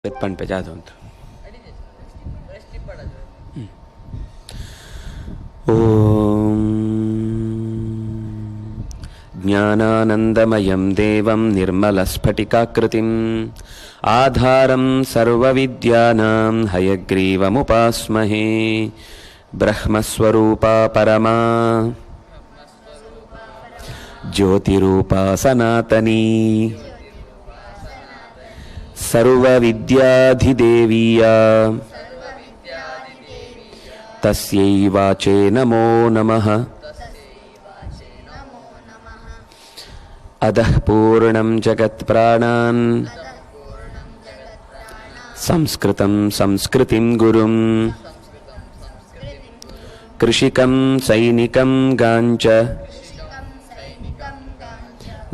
पेत्पन पे जा दो तो ओम ज्ञानानंदमयं देवं निर्मलस्फटिकाकृतिम् आधारं सर्वविद्यानां हयग्रीवमुपास्महे ब्रह्मस्वरूपा परमा ज्योतिरूपा सनातनी सर्वविद्याधिदेवीया तस्यै वाचे नमो नमः। अधः पूर्णं जगत्प्राणान् संस्कृतं संस्कृतिं गुरुं कृषिकं सैनिकं गाञ्च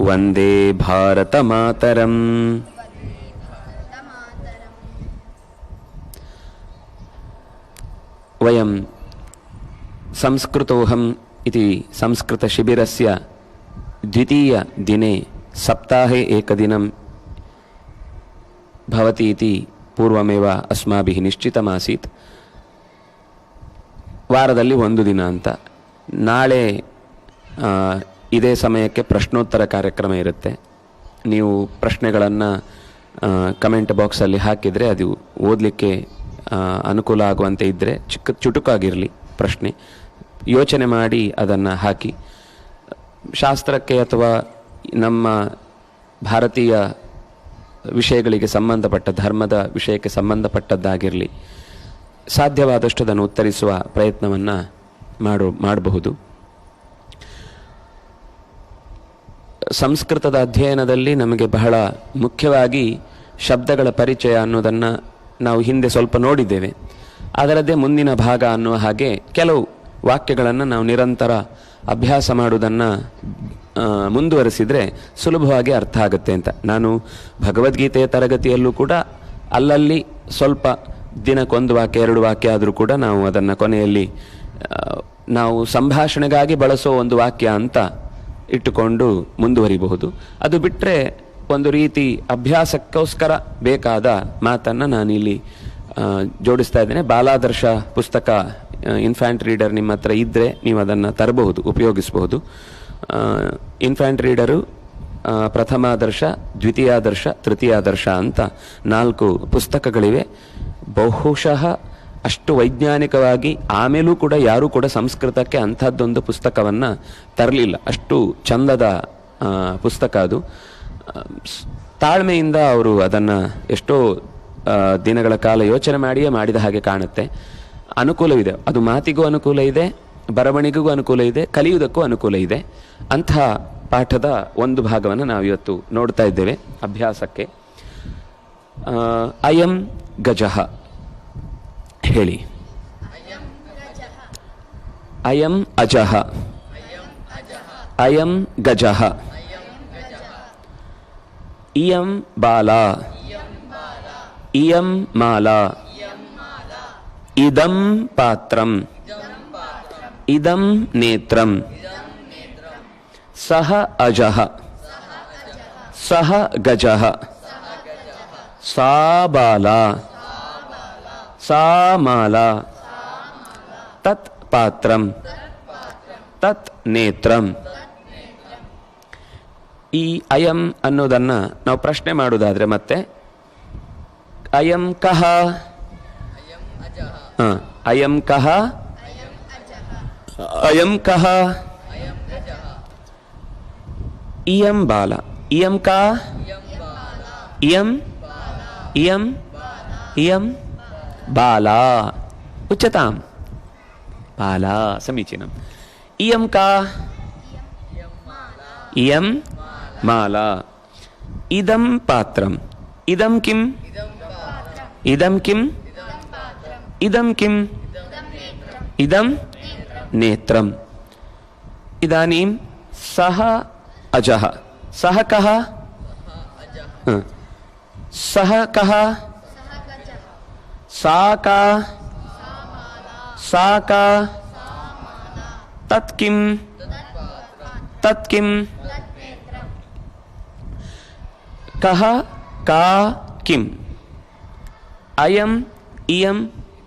वन्दे भारतमातरम्। वयं संस्कृतोऽहम् इति संस्कृतशिबिरस्य द्वितीयदिने सप्ताहे एकदिनं भवति इति पूर्वमेव अस्माभिः निश्चितमासीत्। ವಾರದಲ್ಲಿ ಒಂದು ದಿನ ಅಂತ. ನಾಳೆ ಇದೇ ಸಮಯಕ್ಕೆ ಪ್ರಶ್ನೋತ್ತರ ಕಾರ್ಯಕ್ರಮ ಇರುತ್ತೆ. ನೀವು ಪ್ರಶ್ನೆಗಳನ್ನು ಕಮೆಂಟ್ ಬಾಕ್ಸಲ್ಲಿ ಹಾಕಿದರೆ ಅದು ಓದಲಿಕ್ಕೆ ಅನುಕೂಲ ಆಗುವಂತೆ ಇದ್ದರೆ ಚುಟುಕಾಗಿರಲಿ ಪ್ರಶ್ನೆ, ಯೋಚನೆ ಮಾಡಿ ಅದನ್ನು ಹಾಕಿ. ಶಾಸ್ತ್ರಕ್ಕೆ ಅಥವಾ ನಮ್ಮ ಭಾರತೀಯ ವಿಷಯಗಳಿಗೆ ಸಂಬಂಧಪಟ್ಟ ಧರ್ಮದ ವಿಷಯಕ್ಕೆ ಸಂಬಂಧಪಟ್ಟದ್ದಾಗಿರಲಿ, ಸಾಧ್ಯವಾದಷ್ಟು ಅದನ್ನು ಉತ್ತರಿಸುವ ಪ್ರಯತ್ನವನ್ನು ಮಾಡಬಹುದು. ಸಂಸ್ಕೃತದ ಅಧ್ಯಯನದಲ್ಲಿ ನಮಗೆ ಬಹಳ ಮುಖ್ಯವಾಗಿ ಶಬ್ದಗಳ ಪರಿಚಯ ಅನ್ನೋದನ್ನು ನಾವು ಹಿಂದೆ ಸ್ವಲ್ಪ ನೋಡಿದ್ದೇವೆ. ಅದರದ್ದೇ ಮುಂದಿನ ಭಾಗ ಅನ್ನುವ ಹಾಗೆ ಕೆಲವು ವಾಕ್ಯಗಳನ್ನು ನಾವು ನಿರಂತರ ಅಭ್ಯಾಸ ಮಾಡುವುದನ್ನು ಮುಂದುವರಿಸಿದರೆ ಸುಲಭವಾಗಿ ಅರ್ಥ ಆಗುತ್ತೆ ಅಂತ. ನಾನು ಭಗವದ್ಗೀತೆಯ ತರಗತಿಯಲ್ಲೂ ಕೂಡ ಅಲ್ಲಲ್ಲಿ ಸ್ವಲ್ಪ ದಿನಕ್ಕೊಂದು ವಾಕ್ಯ ಎರಡು ವಾಕ್ಯ ಆದರೂ ಕೂಡ ನಾವು ಅದನ್ನು ಕೊನೆಯಲ್ಲಿ ನಾವು ಸಂಭಾಷಣೆಗಾಗಿ ಬಳಸೋ ಒಂದು ವಾಕ್ಯ ಅಂತ ಇಟ್ಟುಕೊಂಡು ಮುಂದುವರಿಬಹುದು. ಅದು ಬಿಟ್ಟರೆ ಒಂದು ರೀತಿ ಅಭ್ಯಾಸಕ್ಕೋಸ್ಕರ ಬೇಕಾದ ಮಾತನ್ನು ನಾನಿಲ್ಲಿ ಜೋಡಿಸ್ತಾ ಇದ್ದೇನೆ. ಬಾಲಾದರ್ಶ ಪುಸ್ತಕ ಇನ್ಫ್ಯಾಂಟ್ ರೀಡರ್ ನಿಮ್ಮ ಹತ್ರ ಇದ್ದರೆ ನೀವು ಅದನ್ನು ತರಬಹುದು, ಉಪಯೋಗಿಸಬಹುದು. ಇನ್ಫ್ಯಾಂಟ್ ರೀಡರು ಪ್ರಥಮಾದರ್ಶ, ದ್ವಿತೀಯಾದರ್ಶ, ತೃತೀಯಾದರ್ಶ ಅಂತ 4 ಪುಸ್ತಕಗಳಿವೆ. ಬಹುಶಃ ಅಷ್ಟು ವೈಜ್ಞಾನಿಕವಾಗಿ ಆಮೇಲೂ ಕೂಡ ಯಾರೂ ಕೂಡ ಸಂಸ್ಕೃತಕ್ಕೆ ಅಂಥದ್ದೊಂದು ಪುಸ್ತಕವನ್ನು ತರಲಿಲ್ಲ. ಅಷ್ಟು ಚಂದದ ಪುಸ್ತಕ ಅದು. ತಾಳ್ಮೆಯಿಂದ ಅವರು ಅದನ್ನು ಎಷ್ಟೋ ದಿನಗಳ ಕಾಲ ಯೋಚನೆ ಮಾಡಿಯೇ ಮಾಡಿದ ಹಾಗೆ ಕಾಣುತ್ತೆ. ಅನುಕೂಲವಿದೆ, ಅದು ಮಾತಿಗೂ ಅನುಕೂಲ ಇದೆ, ಬರವಣಿಗೆಗೂ ಅನುಕೂಲ ಇದೆ, ಕಲಿಯುವುದಕ್ಕೂ ಅನುಕೂಲ ಇದೆ. ಅಂಥ ಪಾಠದ ಒಂದು ಭಾಗವನ್ನು ನಾವಿವತ್ತು ನೋಡ್ತಾ ಇದ್ದೇವೆ ಅಭ್ಯಾಸಕ್ಕೆ. ಅಯಂ ಗಜಃ ಹೇಳಿ. ಅಯಂ ಅಜಃ, ಅಯಂ ಗಜಃ, ಇಯಂ ಬಾಲಾ, ಇಯಂ ಮಾಲಾ, ಇದಂ ಪಾತ್ರಂ, ಇದಂ ನೇತ್ರಂ, ಸಹ ಅಜಃ, ಸಹ ಗಜಃ, ಸಾ ಬಾಲಾ, ಸಾ ಮಾಲಾ, ತತ್ ಪಾತ್ರಂ, ತತ್ ನೇತ್ರಂ. ಈ ಅಯಂ ಅನ್ನೋದನ್ನು ನಾವು ಪ್ರಶ್ನೆ ಮಾಡುವುದಾದ್ರೆ ಮತ್ತೆ ಅಯಂ ಕಹ, ಅಯಂ ಕಹ, ಅಯಂ ಕಹ, ಇಯಂ ಬಾಲ, ಇಯಂ ಕಾ, ಇಯಂ, ಇಯಂ, ಇಯಂ ಬಾಲಾ. ಉಚ್ಯತಾಂ ಬಾಲಾ, ಸಮೀಚೀನಂ. ಇಯಂ ಕಾ, ಇಯಂ ಮಾಲಾ, ಇದಂ ಪಾತ್ರಂ, ಇದಂ ಕಿಂ, ಇದಂ ಕಿಂ, ಇದಂ ಕಿಂ, ಇದಂ ನೇತ್ರಂ. ಇದಾನೀಂ ಸಹ ಅಜಃ, ಸಹ ಕಹ, ಸಹ ಕಹ, ಸಾ ಕಾ, ಸಾ ಕಾ, ತತ್ ಕಿಂ, ತತ್ ಕಿಂ, ಕಹ ಕಾ ಕಿಂ, ಅಯಂ ಇಯಂ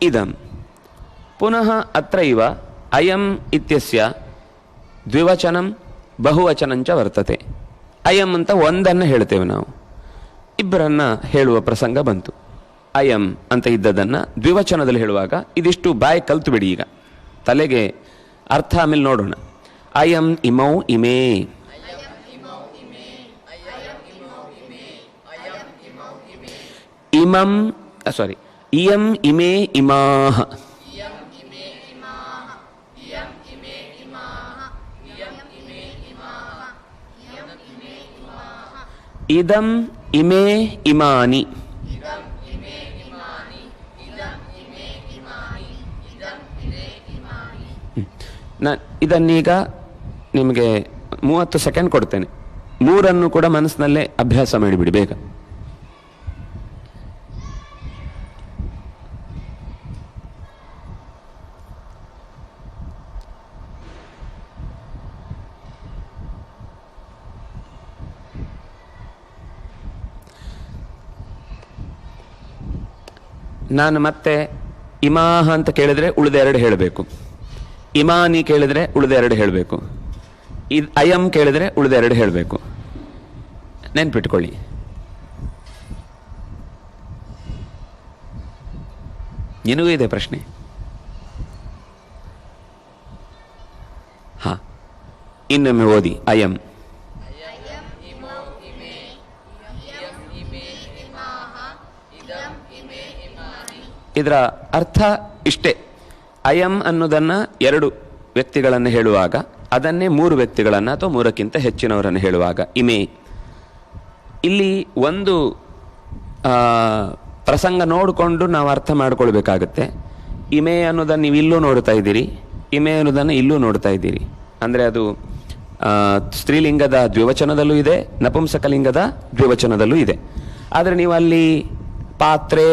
ಇದಂ. ಪುನಃ ಅತ್ರೈವ ಅಯಂ ಇತ್ಯಸ್ಯ ದ್ವಿವಚನಂ ಬಹುವಚನಂಚ ವರ್ತತೆ. ಅಯಂ ಅಂತ ಒಂದನ್ನು ಹೇಳ್ತೇವೆ ನಾವು, ಇಬ್ಬರನ್ನ ಹೇಳುವ ಪ್ರಸಂಗ ಬಂತು. ಅಯಂ ಅಂತ ಇದ್ದದನ್ನು ದ್ವಿವಚನದಲ್ಲಿ ಹೇಳುವಾಗ ಇದಿಷ್ಟು ಬಾಯಿ ಕಲ್ತು ಬಿಡಿ, ಈಗ ತಲೆಗೆ ಅರ್ಥ ಆಮೇಲೆ ನೋಡೋಣ. ಅಯಂ ಇಮೌ ಇಮೇ, ಇಮಂ ಸಾರಿ ಇಯಂ ಇಮೇ ಇಮಾಹ, ಇದಂ ಇಮೇ ಇಮಾನಿ. ಇದನ್ನೀಗ ನಿಮಗೆ 30 ಸೆಕೆಂಡ್ ಕೊಡ್ತೇನೆ. ಮೂರನ್ನು ಕೂಡ ಮನಸ್ಸಿನಲ್ಲೇ ಅಭ್ಯಾಸ ಮಾಡಿಬಿಡಿ ಬೇಗ. ನಾನು ಮತ್ತೆ ಇಮಾಹ ಅಂತ ಕೇಳಿದ್ರೆ ಉಳಿದ ಎರಡು ಹೇಳಬೇಕು, ಇಮಾನಿ ಕೇಳಿದ್ರೆ ಉಳಿದ ಎರಡು ಹೇಳಬೇಕು, ಅಯಂ ಕೇಳಿದ್ರೆ ಉಳಿದ ಎರಡು ಹೇಳಬೇಕು. ನೆನ್ಪಿಟ್ಕೊಳ್ಳಿ. ನಿನಗೂ ಇದೆ ಪ್ರಶ್ನೆ? ಹಾ, ಇನ್ನೊಮ್ಮೆ ಓದಿ. ಅಯಂ ಇದರ ಅರ್ಥ ಇಷ್ಟೇ. ಅಯಂ ಅನ್ನೋದನ್ನ ಎರಡು ವ್ಯಕ್ತಿಗಳನ್ನು ಹೇಳುವಾಗ ಅದನ್ನೇ ಮೂರು ವ್ಯಕ್ತಿಗಳನ್ನು ಅಥವಾ ಮೂರಕ್ಕಿಂತ ಹೆಚ್ಚಿನವರನ್ನು ಹೇಳುವಾಗ ಇಮೇ. ಇಲ್ಲಿ ಒಂದು ಪ್ರಸಂಗ ನೋಡಿಕೊಂಡು ನಾವು ಅರ್ಥ ಮಾಡ್ಕೊಳ್ಬೇಕಾಗತ್ತೆ. ಇಮೆ ಅನ್ನೋದನ್ನು ನೀವು ಇಲ್ಲೂ ನೋಡ್ತಾ ಇದ್ದೀರಿ, ಇಮೆ ಅನ್ನೋದನ್ನು ಇಲ್ಲೂ ನೋಡ್ತಾ ಇದ್ದೀರಿ. ಅಂದರೆ ಅದು ಸ್ತ್ರೀಲಿಂಗದ ದ್ವಿವಚನದಲ್ಲೂ ಇದೆ, ನಪುಂಸಕಲಿಂಗದ ದ್ವಿವಚನದಲ್ಲೂ ಇದೆ. ಆದರೆ ನೀವು ಅಲ್ಲಿ ಪಾತ್ರೆ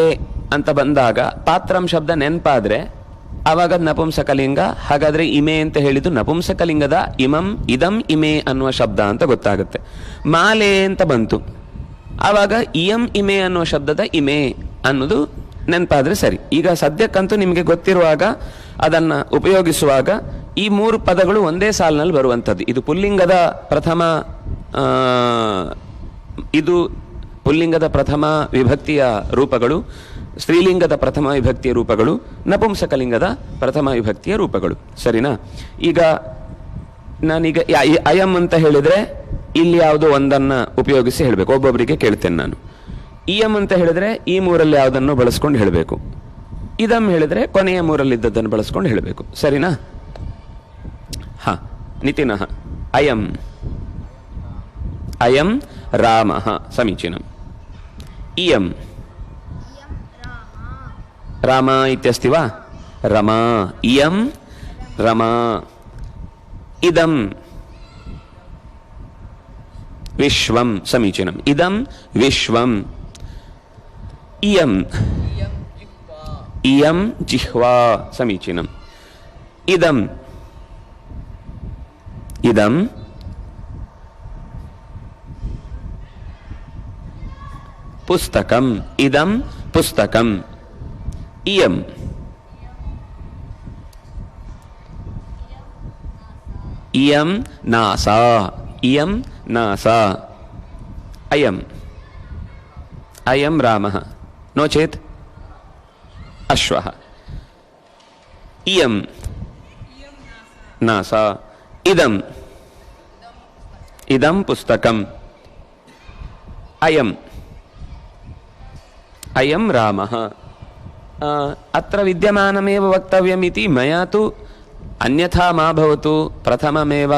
ಅಂತ ಬಂದಾಗ ಪಾತ್ರಂ ಶಬ್ದ ನೆನಪಾದ್ರೆ ಆವಾಗ ನಪುಂಸಕಲಿಂಗ. ಹಾಗಾದ್ರೆ ಇಮೆ ಅಂತ ಹೇಳಿದ್ದು ನಪುಂಸಕಲಿಂಗದ ಇಮಂ ಇದಂ ಇಮೆ ಅನ್ನುವ ಶಬ್ದ ಅಂತ ಗೊತ್ತಾಗುತ್ತೆ. ಮಾಲೆ ಅಂತ ಬಂತು, ಆವಾಗ ಇಯಂ ಇಮೆ ಅನ್ನುವ ಶಬ್ದದ ಇಮೆ ಅನ್ನೋದು ನೆನಪಾದ್ರೆ ಸರಿ. ಈಗ ಸದ್ಯಕ್ಕಂತೂ ನಿಮಗೆ ಗೊತ್ತಿರುವಾಗ ಅದನ್ನ ಉಪಯೋಗಿಸುವಾಗ ಈ ಮೂರು ಪದಗಳು ಒಂದೇ ಸಾಲಿನಲ್ಲಿ ಬರುವಂಥದ್ದು. ಇದು ಪುಲ್ಲಿಂಗದ ಪ್ರಥಮ ವಿಭಕ್ತಿಯ ರೂಪಗಳು, ಸ್ತ್ರೀಲಿಂಗದ ಪ್ರಥಮ ವಿಭಕ್ತಿಯ ರೂಪಗಳು, ನಪುಂಸಕಲಿಂಗದ ಪ್ರಥಮ ವಿಭಕ್ತಿಯ ರೂಪಗಳು. ಸರಿನಾ? ಈಗ ನಾನೀಗ ಅಯಂ ಅಂತ ಹೇಳಿದ್ರೆ ಇಲ್ಲಿ ಯಾವುದೋ ಒಂದನ್ನ ಉಪಯೋಗಿಸಿ ಹೇಳಬೇಕು. ಒಬ್ಬೊಬ್ಬರಿಗೆ ಕೇಳ್ತೇನೆ ನಾನು. ಇಯಂ ಅಂತ ಹೇಳಿದ್ರೆ ಈ ಮೂರಲ್ಲಿ ಯಾವುದನ್ನು ಬಳಸ್ಕೊಂಡು ಹೇಳಬೇಕು. ಇದಂ ಹೇಳಿದ್ರೆ ಕೊನೆಯ ಮೂರಲ್ಲಿದ್ದದ್ದನ್ನು ಬಳಸ್ಕೊಂಡು ಹೇಳಬೇಕು. ಸರಿನಾ? ಹಾ, ನಿತಿನಃ ಅಯಂ ಅಯಂ ರಾಮಃ ಸಮೀಚೀನಂ. ಇಯಂ ರಾಮ ಇತ್ಯಸ್ತಿ ವಾ? ರಮಾ. ಇಯಂ ರಮಾ. ಇದಂ ವಿಶ್ವಂ ಸಮೀಚೀನಂ. ಇದಂ ವಿಶ್ವಂ. ಇಯಂ ಇಯಂ ಜಿಹ್ವಾ ಸಮೀಚೀನಂ. ಇದಂ ಇದಂ ಪುಸ್ತಕಂ. ಇದಂ ಪುಸ್ತಕಂ. ಇಯಂ ಇಯಂ ನಾಸಾ. ಇಯಂ ನಾಸಾ. ಅಯಂ ಅಯಂ ರಾಮಃ ನೋ ಚೇತ್ ಅಶ್ವಃ. ಇಯಂ ನಾಸಾ. ಇದಂ ಇದಂ ಪುಸ್ತಕಂ. ಅಯಂ ಅಯಂ ರಾಮಃ. ಅತ್ರ ವಿದ್ಯಮಾನಮೇವ ವಕ್ತವ್ಯಮಿತಿ ಮಯಾ ತು ಅನ್ಯಥಾ ಮಾ ಭವತು ಪ್ರಥಮಮೇವ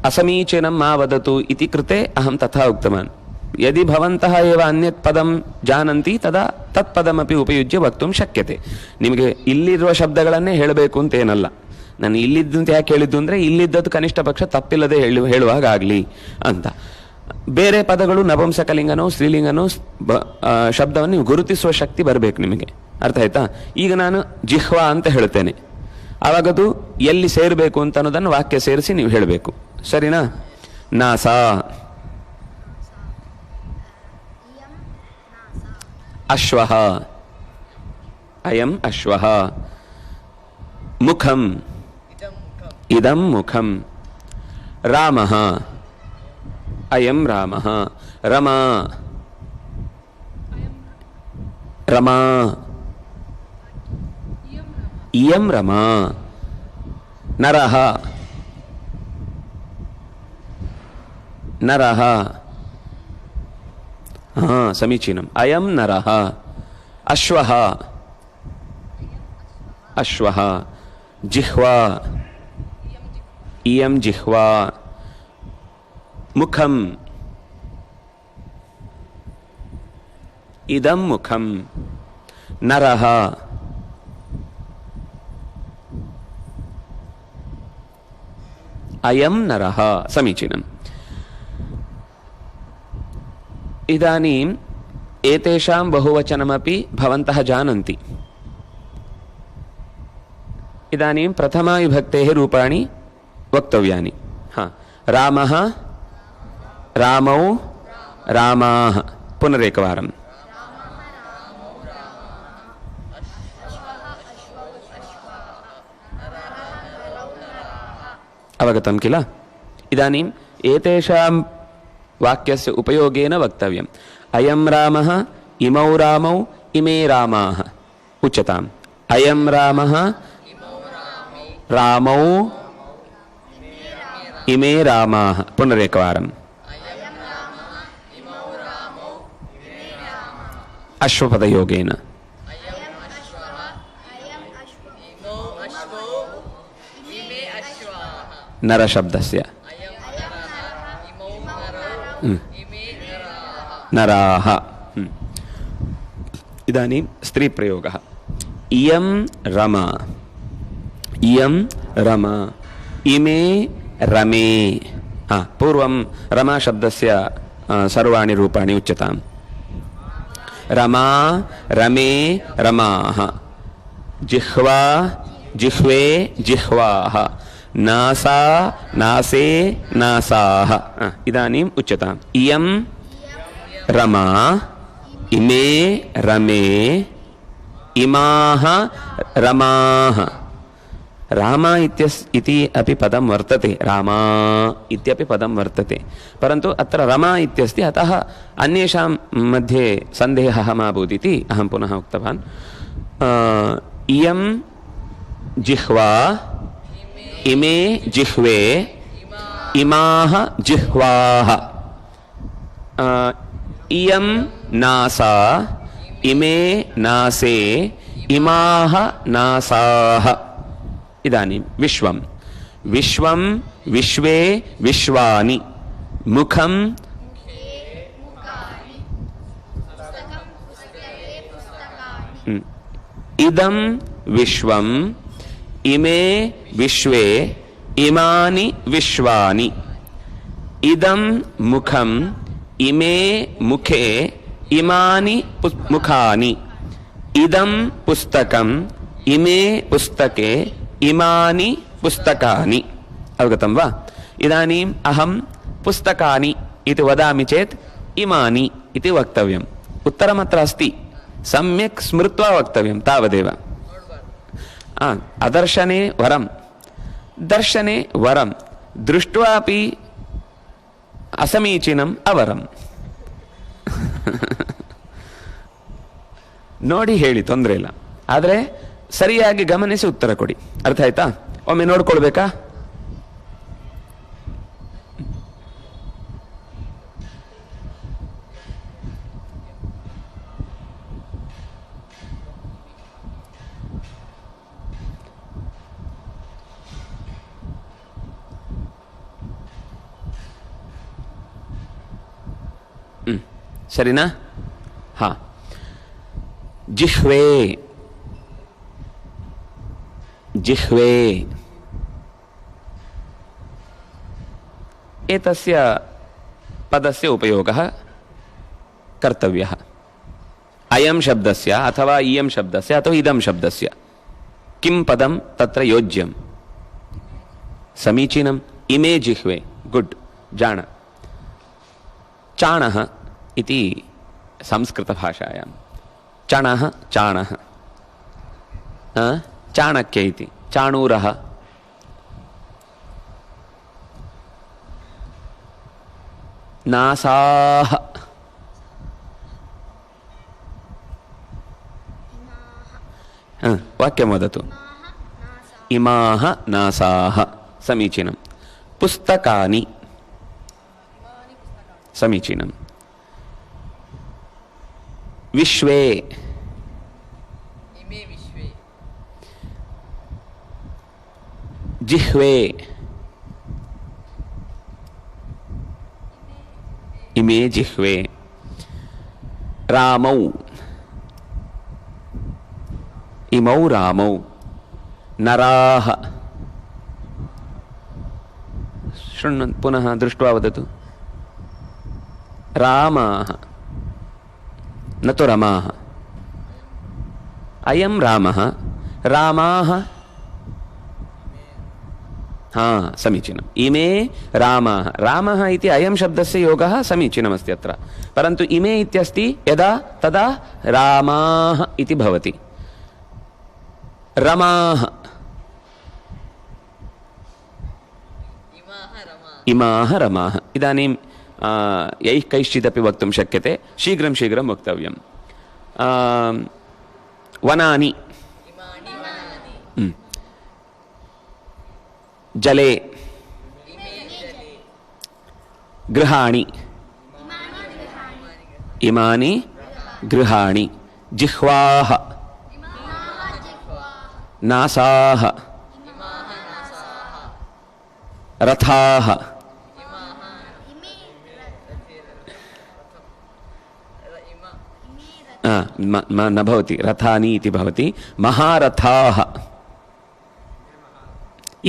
असमीचीनं मा वदतु इति कृते अहं तथा उक्तवान्. यदि भवन्तः एव अन्यत् पदं जानन्ति तदा तत् पदमपि उपयुज्य वक्तुं शक्यते. ನಿಮಗೆ ಇಲ್ಲಿರುವ ಶಬ್ದಗಳನ್ನೇ ಹೇಳಬೇಕು ಅಂತ ಏನಲ್ಲ. ನಾನು ಇಲ್ಲಿದ್ದು ಅಂತ ಯಾಕೆ ಹೇಳಿದ್ದು ಅಂದರೆ ಇಲ್ಲಿದ್ದದ್ದು ಕನಿಷ್ಠ ಪಕ್ಷ ತಪ್ಪಿಲ್ಲದೆ ಹೇಳುವಾಗ ಆಗಲಿ ಅಂತ. ಬೇರೆ ಪದಗಳು ನಪುಂಸಕಲಿಂಗನೋ ಸ್ತ್ರೀಲಿಂಗನೋ ಶಬ್ದವನ್ನು ನೀವು ಗುರುತಿಸುವ ಶಕ್ತಿ ಬರಬೇಕು ನಿಮಗೆ. ಅರ್ಥ ಆಯ್ತಾ? ಈಗ ನಾನು ಜಿಹ್ವಾ ಅಂತ ಹೇಳ್ತೇನೆ, ಆವಾಗದು ಎಲ್ಲಿ ಸೇರಬೇಕು ಅಂತ ಅನ್ನೋದನ್ನು ವಾಕ್ಯ ಸೇರಿಸಿ ನೀವು ಹೇಳಬೇಕು. ಸರಿನಾ? ನಾಸಾ अश्वः अयम् अश्वः मुखम् इदं मुखम् रामः अयं रामः रमा रमा इयं रमा नरः नरः समीचीनम् अयं नरः अश्वः अश्वः जिह्वा इयं जिह्वा मुखम् इदं मुखम् नरः अयं नरः समीचीनम् इदानीम् एतेषां बहुवचनमपि भवन्तः जानन्ति इदानीं प्रथमाविभक्तेः रूपाणि वक्तव्यानि रामः रामौ रामाः पुनरेकवारम् अवगतं किल इदानीम् एतेषां वाक्यस्य उपयोगेन वक्तव्यम् अयं रामः इमौ रामौ इमे रामाः उच्यताम् अयं रामः रामौ इमे रामाः पुनरेकवारम् अश्वपदयोगेन नरशब्दस्य नराः इदानीं स्त्रीप्रयोगः इयं रमा इयं रमा इमे रमे पूर्वं रमा शब्दस्य सर्वाणि रूपाणि उच्यताम् रमा रमे रमाः जिह्वा जिह्वे जिह्वाः नासा नासे नासाः इदानीम् उच्यताम् इयं रमा इमे रमे इमाः रमाः रामा इति अपि पदं वर्तते रामा इत्यपि पदं वर्तते परन्तु अत्र रमा इत्यस्ति अतः अन्येषां मध्ये सन्देहः मा भूत् इति अहं पुनः उक्तवान् इयं जिह्वा इमे जिह्वे इमाः जिह्वाः इयं नासा इमे नासे इमाः नासाः इदानीं विश्वं विश्वं विश्वे विश्वानि मुखं इदं विश्वं इमे विश्वे इमानि विश्वानि इदं मुखं इमे मुखे इमानि मुखानि इदं पुस्तकं इमे पुस्तके इमानि पुस्तकानि अवगतं वा इदानीम् अहं पुस्तकानि इति वदामि चेत् इमानि इति वक्तव्यम् उत्तरमत्र अस्ति सम्यक् स्मृत्वा वक्तव्यं तावदेव अदर्शने वरं दर्शने वरं दृष्ट्वापि असमीचीनम् अवरम् ನೋಡಿ ಹೇಳಿ ತೊಂದರೆ ಇಲ್ಲ ಆದರೆ ಸರಿಯಾಗಿ ಗಮನಿಸಿ ಉತ್ತರ ಕೊಡಿ ಅರ್ಥ ಆಯ್ತಾ ಒಮ್ಮೆ ನೋಡ್ಕೊಳ್ಬೇಕಾ ಸರಿನಾ ಹಾ जिह्वे जिह्वे एतस्य पदस्य उपयोगः कर्तव्यः अयं शब्दस्य अथवा इयं शब्दस्य अथवा इदं शब्दस्य किं पदं तत्र योज्यं समीचीनम् इमे जिह्वे गुड जान चाणः इति संस्कृतभाषायां चणः चाणः चाणक्य इति चाणूरः नासाः वाक्यं वदतु इमाः नासाः समीचीनं पुस्तकानि समीचीनं विश्वे जिह्वे इमे जिह्वे रामौ इमौ रामौ नराः शृण्वन् पुनः दृष्ट्वा वदतु रामाः न तु रमाः अयं रामः रामाः समीचीनम् इमे रामाः रामः इति अयं शब्दस्य योगः समीचीनमस्ति अत्र परन्तु इमे इत्यस्ति यदा तदा रामाः इति भवति रमाः इमाः रमाः इदानीं यैः कैश्चिदपि वक्तुं शक्यते शीघ्रं शीघ्रं वक्तव्यं वनानि जले गृहाणि इमानि गृहाणि जिह्वाः नासाः रथाः न भवति रथानि इति भवति महारथाः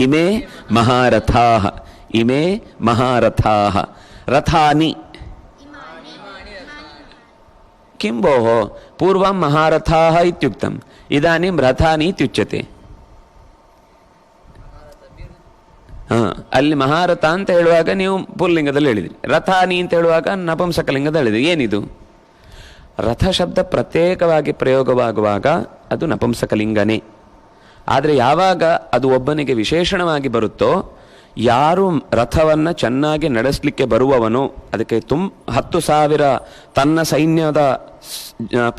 इमे महारथाः इमे महारथाः रथानि किं भोः पूर्वं महारथाः इत्युक्तम् इदानीं रथानि इत्युच्यते ಅಲ್ಲಿ ಮಹಾರಥ ಅಂತ ಹೇಳುವಾಗ ನೀವು ಪುಲ್ಲಿಂಗದಲ್ಲಿ ಹೇಳಿದ್ರಿ ರಥಾನಿ ಅಂತ ಹೇಳುವಾಗ ನಪುಂಸಕಲಿಂಗದಲ್ಲಿ ಹೇಳಿದ್ರಿ ಏನಿದು ರಥ ಶಬ್ದ ಪ್ರತ್ಯೇಕವಾಗಿ ಪ್ರಯೋಗವಾಗುವಾಗ ಅದು ನಪುಂಸಕಲಿಂಗನೇ ಆದರೆ ಯಾವಾಗ ಅದು ಒಬ್ಬನಿಗೆ ವಿಶೇಷಣವಾಗಿ ಬರುತ್ತೋ ಯಾರು ರಥವನ್ನು ಚೆನ್ನಾಗಿ ನಡೆಸಲಿಕ್ಕೆ ಬರುವವನು ಅದಕ್ಕೆ 10,000 ತನ್ನ ಸೈನ್ಯದ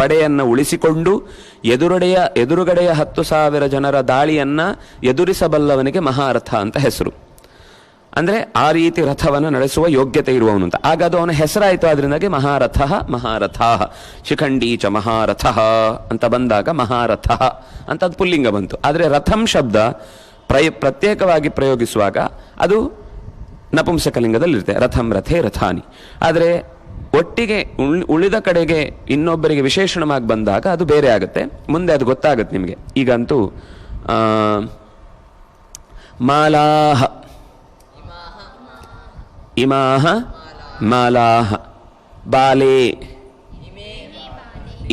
ಪಡೆಯನ್ನು ಉಳಿಸಿಕೊಂಡು ಎದುರುಗಡೆಯ 10,000 ಜನರ ದಾಳಿಯನ್ನು ಎದುರಿಸಬಲ್ಲವನಿಗೆ ಮಹಾರಥ ಅಂತ ಹೆಸರು ಅಂದರೆ ಆ ರೀತಿ ರಥವನ್ನು ನಡೆಸುವ ಯೋಗ್ಯತೆ ಇರುವವನು ಅಂತ ಆಗ ಅದು ಅವನ ಹೆಸರಾಯಿತು ಅದರಿಂದಾಗಿ ಮಹಾರಥ ಶಿಖಂಡಿ ಚ ಮಹಾರಥ ಅಂತ ಬಂದಾಗ ಮಹಾರಥ ಅಂತ ಅದು ಪುಲ್ಲಿಂಗ ಬಂತು ಆದರೆ ರಥಂ ಶಬ್ದ ಪ್ರತ್ಯೇಕವಾಗಿ ಪ್ರಯೋಗಿಸುವಾಗ ಅದು ನಪುಂಸಕಲಿಂಗದಲ್ಲಿರುತ್ತೆ ರಥಂ ರಥೇ ರಥಾನಿ ಆದರೆ ಒಟ್ಟಿಗೆ ಉಳಿದ ಕಡೆಗೆ ಇನ್ನೊಬ್ಬರಿಗೆ ವಿಶೇಷಣವಾಗಿ ಬಂದಾಗ ಅದು ಬೇರೆ ಆಗುತ್ತೆ ಮುಂದೆ ಅದು ಗೊತ್ತಾಗುತ್ತೆ ನಿಮಗೆ ಈಗಂತೂ ಮಾಲಾಹ ಇಮಾಹ ಮಾಲಾಹ ಬಾಲೆ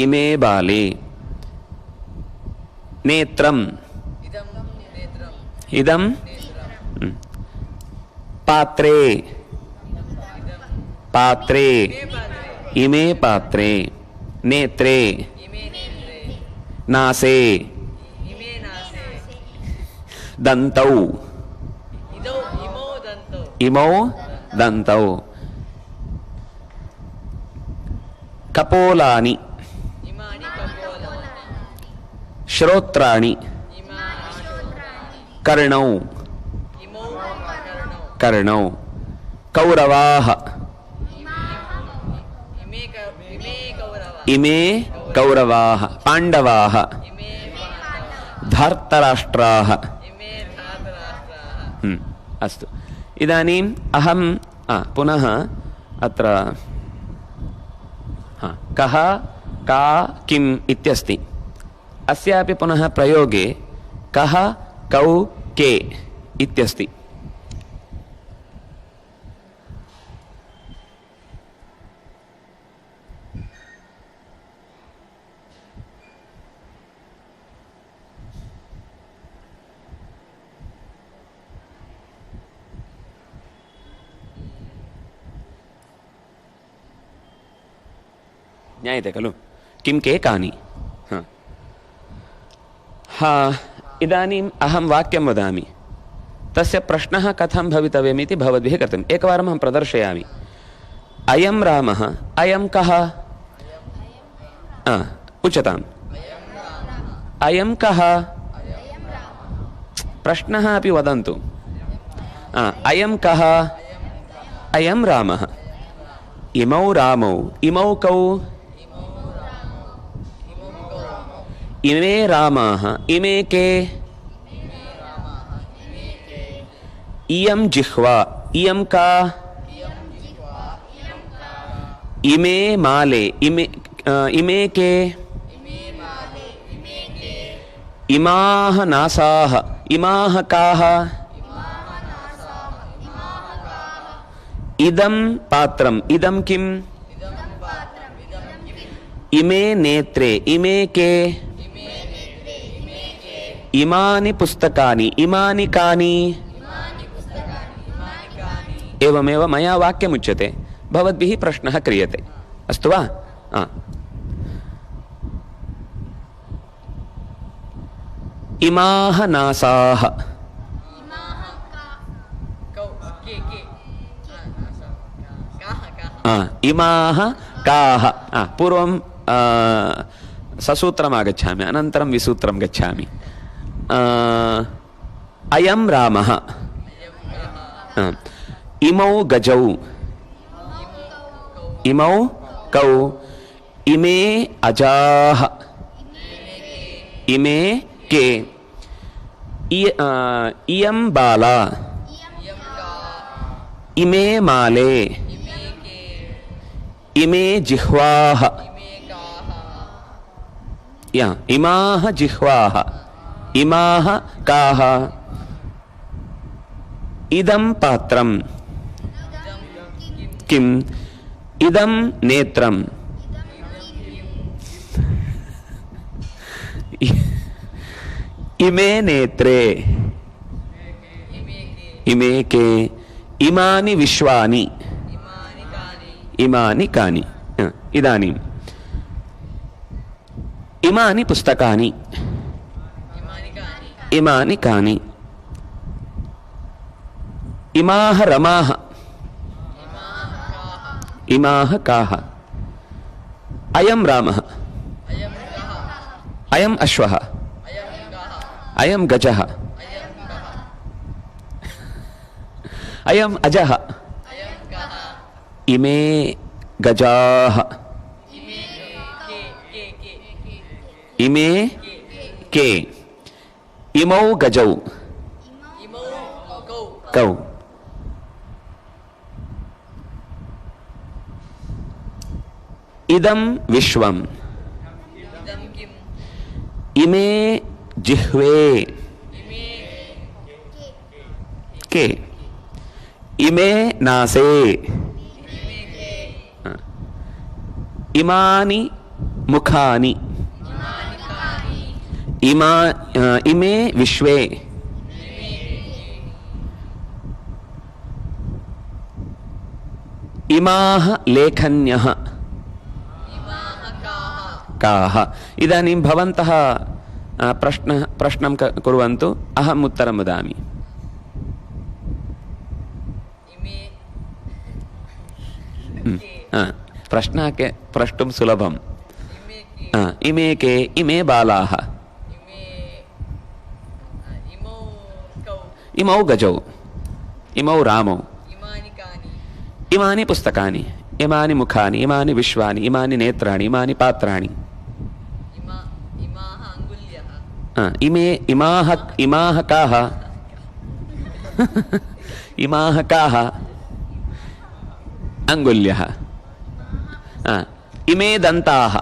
ಇಮೇ ಬಾಲೆ ನೇತ್ರಂ ಇದಂ ಪಾತ್ರೆ ಪಾತ್ರೆ ಇಮೇ ಪಾತ್ರೆ ನೇತ್ರೆ ನಾಸೆ ದಂತೌ ಇಮೌ ದಂತೌ ಕಪೋಲಾನಿ ಶ್ರೋತ್ರಾಣಿ ಕರ್ಣೌ ಕರ್ಣೌ ಕೌರವಾಹ ಇಮೇ ಕೌರವಾಹ ಪಾಂಡವಾಹ ಧಾರ್ತರಾಷ್ಟ್ರಾಹ ಅಸ್ತು ಇದಾनीम् ಅಹಂ ಪುನಃ ಅತ್ರ ಕಹ ಕಾ ಕಿಂ ಇತ್ಯಸ್ತಿ अस्यापि पुनः प्रयोगे कः कौ के इत्यस्ति ज्ञायते खलु किं के कानि हा इदानीम् अहं वाक्यं वदामि, तस्य प्रश्नः कथं भवितव्यमिति भवद्भिः कर्तव्यम्। एकवारम् अहं प्रदर्शयामि। अयं रामः, अयं कः? उच्यताम्। अयं कः? प्रश्नः अपि वदन्तु। अयं कः? अयं रामः। इमौ रामौ, इमौ कौ? इमे रामाः, इमे के? इयं जिह्वा, इयं का? इमे माले, इमे के? इमाः नासाः, इमाः काः? इदं पात्रम्, इदं किम्? इमे नेत्रे, इमे के? इमानि पुस्तकानि, इमानि कानि? एवमेव मया वाक्यमुच्यते, भवद्भिः प्रश्नः क्रियते। अस्तु वा? इमाः नासाः, इमाः काः? पूर्वं ससूत्रम् आगच्छामि, अनन्तरं विसूत्रं गच्छामि। अयं रामः, इमौ गजौ, इमौ कौ? इमे अजाः, इमे के? इयं बाला, इमे माले, इमे जिह्वाः, इमाः जिह्वाः, इमाः काः? इदं पात्रम्, किम्? इदं नेत्रम्, इमे नेत्रे, इमे के? इमानि विश्वानि, इमानि कानि? इदानीम् इमानि पुस्तकानि, इमानि कानि? इमाः रमाः, इमाः काः? अयं रामः, अयम् अश्वः, अयं गजः, अयम् अजः, इमे गजाः, इमे के? इमौ गजौ, कौ? इदं विश्वम्, इमे जिह्वे के? इमे नासे, इमानि मुखानि, इमे विश्वे, इमाः लेखन्यः काः? इदानीं भवन्तः प्रश्नं कुर्वन्तु, अहम् उत्तरं वदामि। प्रश्नः प्रष्टुं सुलभम्। इमे के? इमे बालाः, इमौ गजौ, इमौ रामौ, इमानि पुस्तकानि, इमानि मुखानि, इमानि विश्वानि, इमानि नेत्राणि, इमानि पात्राणि, इमाः काः? इमाः काः? अङ्गुल्यः। इमे दन्ताः,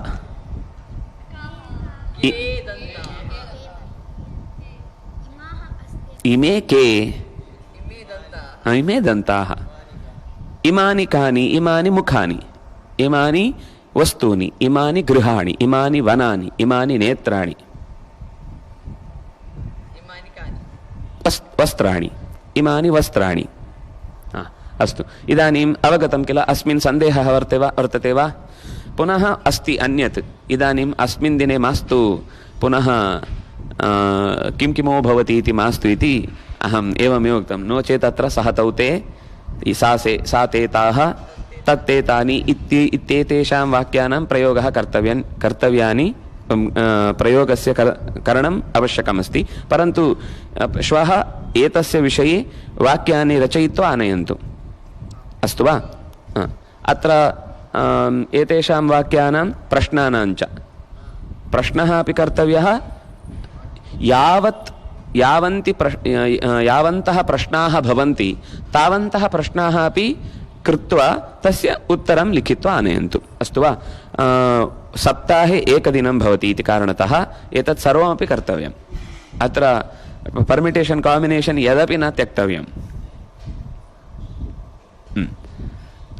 इमे के? इमे दन्ताः। इमानि कानि? इमानि मुखानि, इमानि वस्तूनि, इमानि गृहाणि, इमानि वनानि, इमानि नेत्राणि, वस्त्राणि, इमानि वस्त्राणि। अस्तु, इदानीम् अवगतं किल? अस्मिन् सन्देहः वर्तते वा? पुनः अस्ति अन्यत्। इदानीम् अस्मिन् दिने मास्तु, पुनः किं किमो भवति इति मास्तु इति अहम् एवमेव उक्तं। नो चेत् अत्र सः तौ ते सा ते ताः तत्ते तानि इत्येतेषां वाक्यानां प्रयोगः कर्तव्यानि प्रयोगस्य करणम् आवश्यकमस्ति। परन्तु श्वः एतस्य विषये वाक्यानि रचयित्वा आनयन्तु, अस्तु वा? अत्र एतेषां वाक्यानां प्रश्नानाञ्च प्रश्नः अपि कर्तव्यः। यावन्तः प्रश्नाः भवन्ति तावन्तः प्रश्नाः अपि कृत्वा तस्य उत्तरं लिखित्वा आनयन्तु, अस्तु वा? सप्ताहे एकदिनं भवति इति कारणतः एतत् सर्वमपि कर्तव्यम्। अत्र पर्मिटेशन् काम्बिनेशन् यदपि न त्यक्तव्यम्।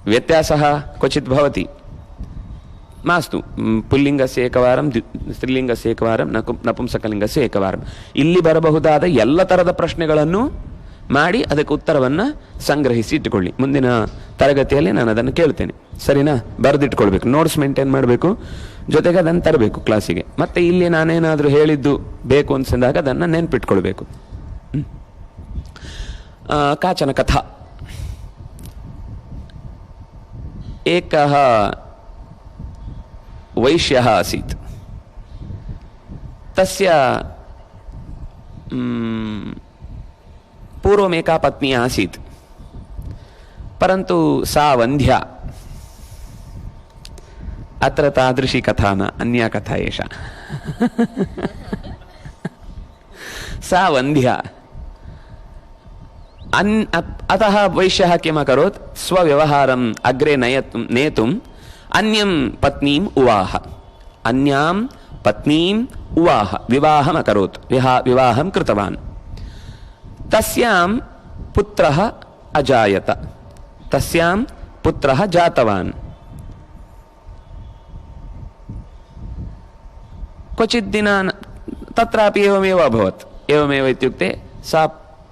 व्यत्यासः क्वचित् भवति, मास्तु। पुल्लिङ्गस्य एकवारं, ಸ್ತ್ರೀಲಿಂಗस्य एकवारं, ನಪುಂಸಕಲಿಂಗस्य एकवारं ಇಲ್ಲಿ ಬರಬಹುದಾದ ಎಲ್ಲ ತರದ ಪ್ರಶ್ನೆಗಳನ್ನು ಮಾಡಿ ಅದಕ್ಕೆ ಉತ್ತರವನ್ನು ಸಂಗ್ರಹಿಸಿ ಇಟ್ಟುಕೊಳ್ಳಿ. ಮುಂದಿನ ತರಗತಿಯಲ್ಲಿ ನಾನು ಅದನ್ನು ಕೇಳ್ತೇನೆ, ಸರಿನಾ? ಬರೆದಿಟ್ಕೊಳ್ಬೇಕು, ನೋಟ್ಸ್ ಮೇಂಟೈನ್ ಮಾಡಬೇಕು, ಜೊತೆಗೆ ಅದನ್ನು ತರಬೇಕು ಕ್ಲಾಸಿಗೆ. ಮತ್ತೆ ಇಲ್ಲಿ ನಾನೇನಾದರೂ ಹೇಳಿದ್ದು ಬೇಕು ಅನ್ಸಿದಾಗ ಅದನ್ನು ನೆನ್ಪಿಟ್ಕೊಳ್ಬೇಕು. ಕಾಚನ ಕಥಾ. ಏಕಃ ವೈಶ್ಯಃ ಆಸೀತ್. ತಸ್ಯ पूर्वमेका पत्नी आसीत्, परन्तु सा वन्ध्या। अत्र तादृशी कथा न, अन्या कथा एषा। सा वन्ध्या। अतः वैश्यः किम् अकरोत्? स्वव्यवहारम् अग्रे नेतुम् अन्यं पत्नीम् उवाह। अन्यां पत्नीम् उवाह, विवाहम् अकरोत्, विवाहं कृतवान्। तस्यां पुत्रः अजायत, तस्यां पुत्रः जातवान्। क्वचित् दिनान् तत्रापि एवमेव अभवत्। एवमेव इत्युक्ते सा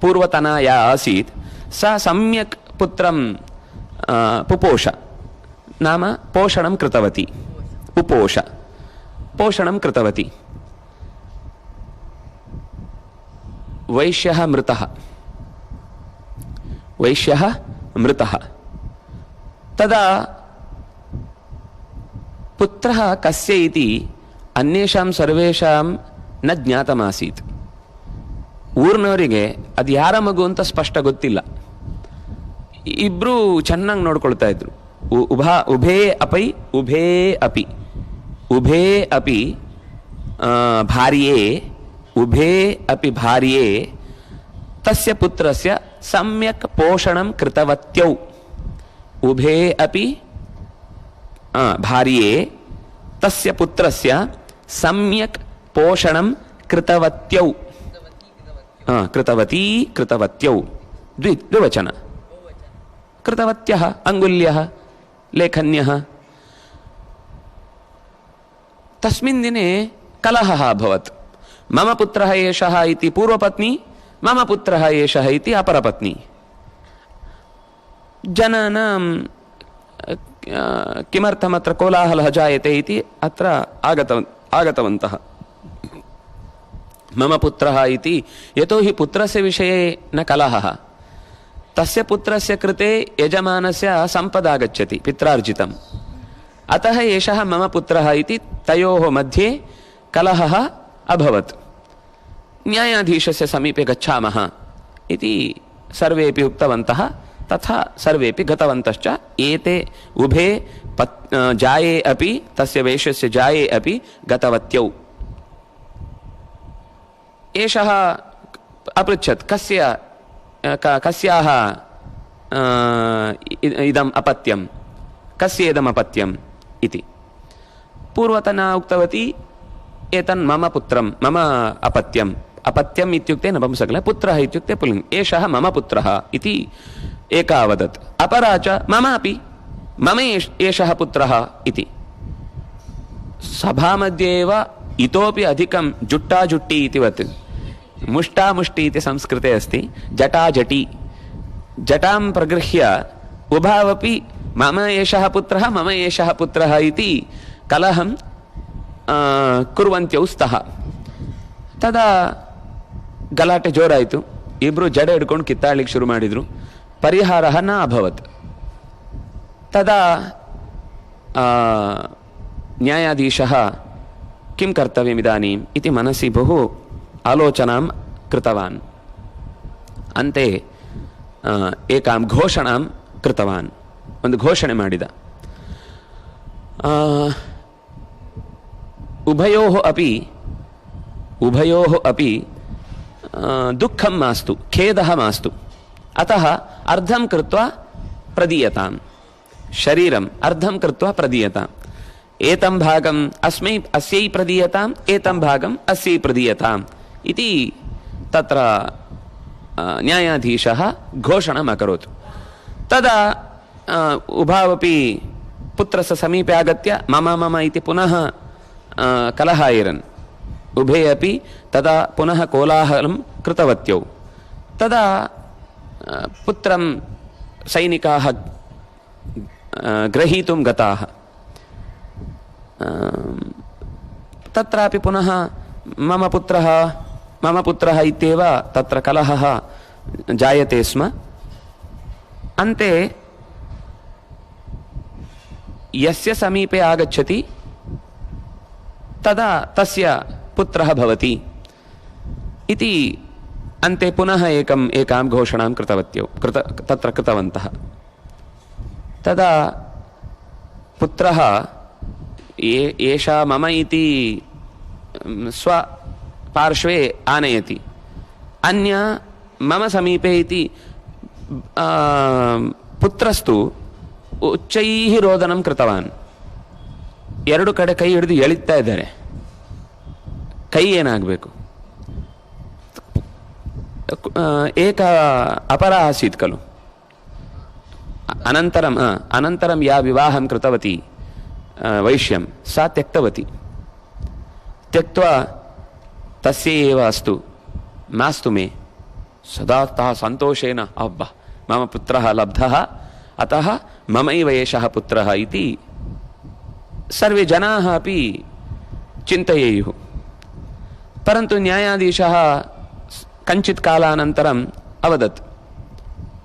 पूर्वतना या आसीत् सा सम्यक् पुत्रं पुपोष, नाम पोषणं कृतवती। उपोष, पोषणं कृतवती। वैश्यः मृतः। वैश्यः मृतः। तदा पुत्रः कस्य इति अन्येषां सर्वेषां न ज्ञातमासीत्. ಊರಿನವರಿಗೆ ಅದು ಯಾರ ಮಗು ಅಂತ ಸ್ಪಷ್ಟ ಗೊತ್ತಿಲ್ಲ. ಇಬ್ರು ಚೆನ್ನಾಗಿ ನೋಡ್ಕೊಳ್ತಾ ಇದ್ರು. उभे अपि भार्ये तस्य पुत्रस्य सम्यक् पोषणं कृतवत्यौ। उभे अपि भार्ये तस्य पुत्रस्य सम्यक् पोषणं कृतवत्यौ। कृतवत्यौ द्विवचन। कृतवत्यः अङ्गुल्यः लेखन्यः। तस्मिन् दिने कलहः अभवत्। मम पुत्रः एषः इति पूर्वपत्नी, मम पुत्रः एषः इति अपरपत्नी। जनानां किमर्थमत्र कोलाहलः जायते इति अत्र आगतवन्तः। मम पुत्रः इति, यतोहि पुत्रस्य विषये न कलहः। तस्य पुत्रस्य कृते यजमानस्य सम्पदागच्छति, पित्रार्जितम्। अतः एषः मम पुत्रः इति तयोः मध्ये कलहः अभवत्। न्यायाधीशस्य समीपे गच्छामः इति सर्वेपि उक्तवन्तः। तथा सर्वेपि गतवन्तश्च। एते उभे जाये अपि, तस्य वैश्यस्य जाये अपि गतवत्यौ। एषः अपृच्छत्, कस्याः इदम् अपत्यं, कस्य इदम् अपत्यम् इति। पूर्वतना उक्तवती, एतन् मम पुत्रं, मम अपत्यम्। अपत्यम् इत्युक्ते नपुंसकलिङ्ग, पुत्रः इत्युक्ते पुल्लिङ्ग। एषः मम पुत्रः इति एका वदत्। अपरा च ममापि, मम एषः पुत्रः इति। सभामध्ये एव इतोपि अधिकं जुट्टाजुट्टी इति वत्। मुष्टामुष्टि इति संस्कृते अस्ति। जटाजटी, जटां प्रगृह्य उभावपि मम एषः पुत्रः, मम एषः पुत्रः इति कलहं कुर्वन्त्यौ स्तः। ತದಾ ಗಲಾಟೆ ಜೋರಾಯಿತು. ಇಬ್ಬರು ಜಡೆ ಹಿಡ್ಕೊಂಡು ಕಿತ್ತಾಡ್ಲಿಕ್ಕೆ ಶುರು ಮಾಡಿದರು. ಪರಿಹಾರ ನ ಅಭವತ್. ತದಾ ನ್ಯಾಯಾಧೀಶಃ ಕಿಂ ಕರ್ತವ್ಯಮಿದಾನೀಂ ಇತಿ ಮನಸ್ಸಿ ಬಹು ಆಲೋಚನಾಂ ಕೃತವಾನ್. ಅಂತೆ ಏಕಾಂ ಘೋಷಣಾಂ ಕೃತವಾನ್, ಒಂದು ಘೋಷಣೆ ಮಾಡಿದ. ಉಭಯೋಃ ಅಪಿ ದುಃಖಂ ಮಾಸ್ತು ಖೇದಃ ಮಾಸ್ತು ಅತಃ ಅರ್ಧಂ ಕೃತ್ವಾ ಪ್ರದೀಯತಾಂ. ಶರೀರಂ ಅರ್ಧಂ ಕೃತ್ವಾ ಪ್ರದೀಯತಾಂ. ಏತಂ ಭಾಗಂ ಅಸ್ಯೈ ಪ್ರದೀಯತಾಂ, ಏತಂ ಭಾಗಂ ಅಸ್ಯೈ ಪ್ರದೀಯತಾಂ ಇತಿ ತತ್ರ ನ್ಯಾಯಾಧೀಶಃ ಘೋಷಣಂ ಅಕರೋತ್. ತದಾ ಉಭಾವಪಿ ಪುತ್ರಸ್ಯ ಸಮೀಪೆ ಆಗತ್ಯ ಮಮ ಮಮ ಇತಿ ಪುನಃ ಕಲಹ ಐರನ್. ಉಭೇ ಅಪಿ ತದಾ ಪುನಃ ಕೋಲಾಹಲಂ ಕೃತವತ್ಯೌ. ತದಾ ಪುತ್ರಂ ಸೈನಿಕಾಃ ಗ್ರಹೀತುಂ ಗತಾಃ. ತತ್ರಾಪಿ ಪುನಃ ಮಮ ಪುತ್ರಃ ಇತ್ಯೇವ ತತ್ರ ಕಲಹಃ ಜಾಯತೆ ಸ್ಮ. ಅಂತೆ ಯಸ್ಯ ಸಮೀಪೆ ಆಗಚ್ಚತಿ ತದಾ ತಸ್ಯ ಪುತ್ರಃ ಭವತಿ ಇತಿ ಅಂತೆ ಪುನಃ ಏಕಾಂ ಘೋಷಣಾಂ ತತ್ರ ಕೃತವಂತಃ. ತದಾ ಪುತ್ರಃ ಏಷಾ ಮಮ ಇತಿ ಸ್ವಪಾರ್ಶ್ವೇ ಆನಯತಿ, ಅನ್ಯ ಮಮ ಸಮೀಪೆ ಇತಿ ಪುತ್ರಸ್ತು ಉಚ್ಚೈಃ ರೋದನಂ ಕೃತವಾನ್. ಎರಡು ಕಡೆ ಕೈ ಹಿಡಿದು ಎಳಿತಾ ಇದ್ದಾರೆ. ಕೈ ಏನಾಗಬೇಕು? ಏಕ ಅಪರ ಆಸೀತ್ ಖಲು. ಅನಂತರಂ ಯಾ ವಿವಾಹಂ ಕೃತವತಿ ವೈಶ್ಯಂ ಸಾ ತ್ಯಕ್ತವತಿ. ತ್ಯಕ್ತ್ವಾ ತಸ್ಯೈ ಏವ ಅಸ್ತು ಮಾಸ್ತು ಮೇ. ಸದಾ ತಾ ಸಂತೋಷೇನ ಅಬ್ಬ ಮಮ ಪುತ್ರಃ ಲಬ್ಧಃ ಅತಃ ಮಮೈವ ಏಷಃ ಪುತ್ರಃ ಇತಿ ಸರ್ವೇ ಜನಾಃ ಅಪಿ ಚಿಂತಯೇಯುಃ. ಪರಂತು ನ್ಯಾಯಾಧೀಶಃ ಕಂಚಿತ್ ಕಾಲಾನಂತರಂ ಅವದತ್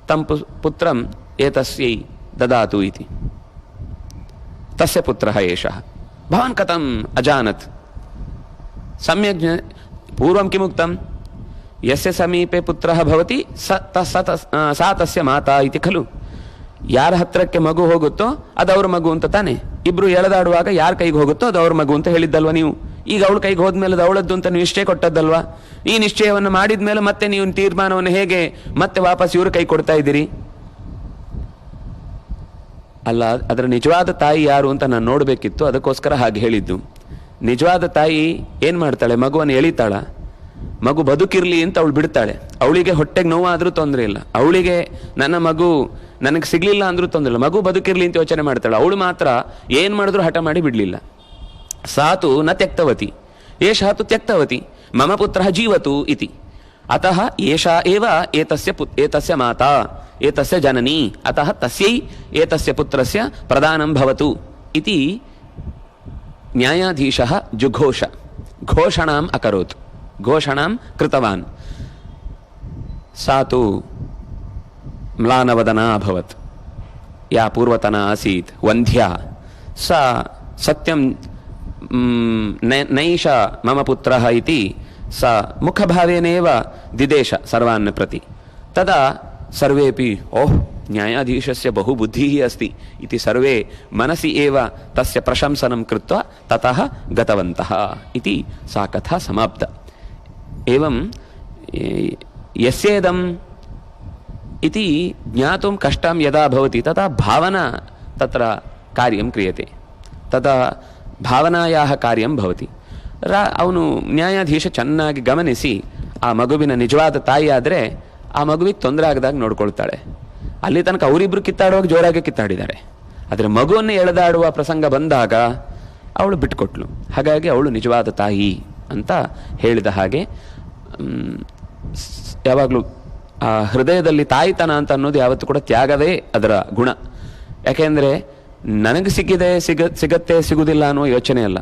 ತಂ ಪುತ್ರಂ ಏತಸ್ಯೈ ದದಾತು ಇತಿ. ತಸ್ಯ ಪುತ್ರಃ ಏಷಃ. ಭವಾನ್ ಕಥಂ ಅಜಾನತ್? ಸಮ್ಯಕ್ ಪೂರ್ವಂ ಕಿಮುಕ್ತಂ? ಯಸ್ಯ ಸಮೀಪೆ ಪುತ್ರಃ ಭವತಿ ಸಾ ತಸ್ಯ ಮಾತಾ ಇತಿ ಖಲು. ಯಾರ ಹತ್ರಕ್ಕೆ ಮಗು ಹೋಗುತ್ತೋ ಅದು ಅವ್ರ ಮಗು ಅಂತ ತಾನೆ. ಇಬ್ರು ಎಳೆದಾಡುವಾಗ ಯಾರ ಕೈಗೆ ಹೋಗುತ್ತೋ ಅದು ಅವ್ರ ಮಗು ಅಂತ ಹೇಳಿದ್ದಲ್ವ ನೀವು? ಈಗ ಅವಳ ಕೈಗೆ ಹೋದ್ಮೇಲೆ ಅದು ಅವಳದ್ದು ಅಂತ ನೀವು ನಿಶ್ಚಯ ಕೊಟ್ಟದ್ದಲ್ವಾ? ಈ ನಿಶ್ಚಯವನ್ನು ಮಾಡಿದ ಮೇಲೆ ಮತ್ತೆ ನೀವು ತೀರ್ಮಾನವನ್ನು ಹೇಗೆ ಮತ್ತೆ ವಾಪಸ್ ಇವ್ರ ಕೈ ಕೊಡ್ತಾ ಇದ್ದೀರಿ? ಅಲ್ಲ, ಅದರ ನಿಜವಾದ ತಾಯಿ ಯಾರು ಅಂತ ನಾನು ನೋಡಬೇಕಿತ್ತು, ಅದಕ್ಕೋಸ್ಕರ ಹಾಗೆ ಹೇಳಿದ್ದು. ನಿಜವಾದ ತಾಯಿ ಏನ್ ಮಾಡ್ತಾಳೆ? ಮಗುವನ್ನು ಎಳಿತಾಳ? ಮಗು ಬದುಕಿರ್ಲಿ ಅಂತ ಅವಳು ಬಿಡ್ತಾಳೆ. ಅವಳಿಗೆ ಹೊಟ್ಟೆಗೆ ನೋವಾದ್ರೂ ತೊಂದರೆ ಇಲ್ಲ, ಅವಳಿಗೆ ನನ್ನ ಮಗು ನನಗೆ ಸಿಗ್ಲಿಲ್ಲ ಅಂದ್ರೂ ತೊಂದರೆ ಇಲ್ಲ, ಮಗು ಬದುಕಿರ್ಲಿ ಅಂತ ಯೋಚನೆ ಮಾಡ್ತಾಳೆ. ಅವಳು ಮಾತ್ರ ಏನ್ ಮಾಡಿದ್ರು ಹಠ ಮಾಡಿ ಬಿಡ್ಲಿಲ್ಲ. ಸಾತು ನ ತ್ಯಕ್ತವತಿ, ಏಷಾ ತು ತ್ಯಕ್ತವತಿ, ಮಮ ಪುತ್ರಃ ಜೀವತು ಇತಿ. ಅತಃ ಏಷಾ ಏವ ಏತಸ್ಯ ಮಾತಾ ಏತಸ್ಯ ಜನನಿ, ಅತಃ ತಸ್ಯೈ ಏತಸ್ಯ ಪುತ್ರಸ್ಯ ಪ್ರದಾನಂ ಭವತು ಇತಿ ನ್ಯಾಯಾಧೀಶಃ ಜುಘೋಷ. ಘೋಷಣಾಂ ಅಕರೋತ್, ಘೋಷಣಾಂ ಕೃತವಾನ್. ಸಾತು ಮ್ಲಾನವದನಾ ಅಭವತ್. ಯಾ ಪೂರ್ವತನಾ ಆಸೀತ್ ವಂದ್ಯಾ ಸಾ ಸತ್ಯಂ ನೈಷ ಮಮ ಪುತ್ರಃ ಇತಿ ಸಾ ಮುಖಭಾವೇನೇವ ದಿದೇಶ ಸರ್ವಾನ್ ಪ್ರತಿ. ತದಾ ಸರ್ವೇಪಿ ಓಹ್ ನ್ಯಾಯಾಧೀಶಸ್ಯ ಬಹು ಬುದ್ಧಿಃ ಅಸ್ತಿ ಇತಿ ಸರ್ವೇ ಮನಸಿ ಏವ ತಸ್ಯ ಪ್ರಶಂಸನಂ ಕೃತ್ವಾ ತತಃ ಗತವಂತಃ ಇತಿ ಸಾ ಕಥಾ ಸಮಾಪ್ತ. ಏವಂ ಯಸ್ಯೇದಂ ಇತಿ ಜ್ಞಾತುಂ ಕಷ್ಟಂ ಯದಾ ಭವತಿ ತದಾ ಭಾವನಾ ತತ್ರ ಕಾರ್ಯಂ ಕ್ರಿಯತೆ, ತದಾ ಭಾವನಾಯಾಹ ಕಾರ್ಯಂ ಭವತಿ. ಅವನು ನ್ಯಾಯಾಧೀಶ ಚೆನ್ನಾಗಿ ಗಮನಿಸಿ ಆ ಮಗುವಿನ ನಿಜವಾದ ತಾಯಿ ಆದರೆ ಆ ಮಗುವಿಗೆ ತೊಂದರೆ ಆಗದಾಗ ನೋಡ್ಕೊಳ್ತಾಳೆ. ಅಲ್ಲಿ ತನಕ ಅವರಿಬ್ರು ಕಿತ್ತಾಡುವಾಗ ಜೋರಾಗಿ ಕಿತ್ತಾಡಿದ್ದಾರೆ, ಆದರೆ ಮಗುವನ್ನು ಎಳೆದಾಡುವ ಪ್ರಸಂಗ ಬಂದಾಗ ಅವಳು ಬಿಟ್ಕೊಟ್ಲು. ಹಾಗಾಗಿ ಅವಳು ನಿಜವಾದ ತಾಯಿ ಅಂತ ಹೇಳಿದ ಹಾಗೆ ಯಾವಾಗಲೂ ಆ ಹೃದಯದಲ್ಲಿ ತಾಯಿತನ ಅಂತ ಅನ್ನೋದು ಯಾವತ್ತೂ ಕೂಡ ತ್ಯಾಗವೇ ಅದರ ಗುಣ. ಯಾಕೆಂದರೆ ನನಗೆ ಸಿಗತ್ತೆ ಸಿಗುದಿಲ್ಲ ಅನ್ನೋ ಯೋಚನೆ ಅಲ್ಲ.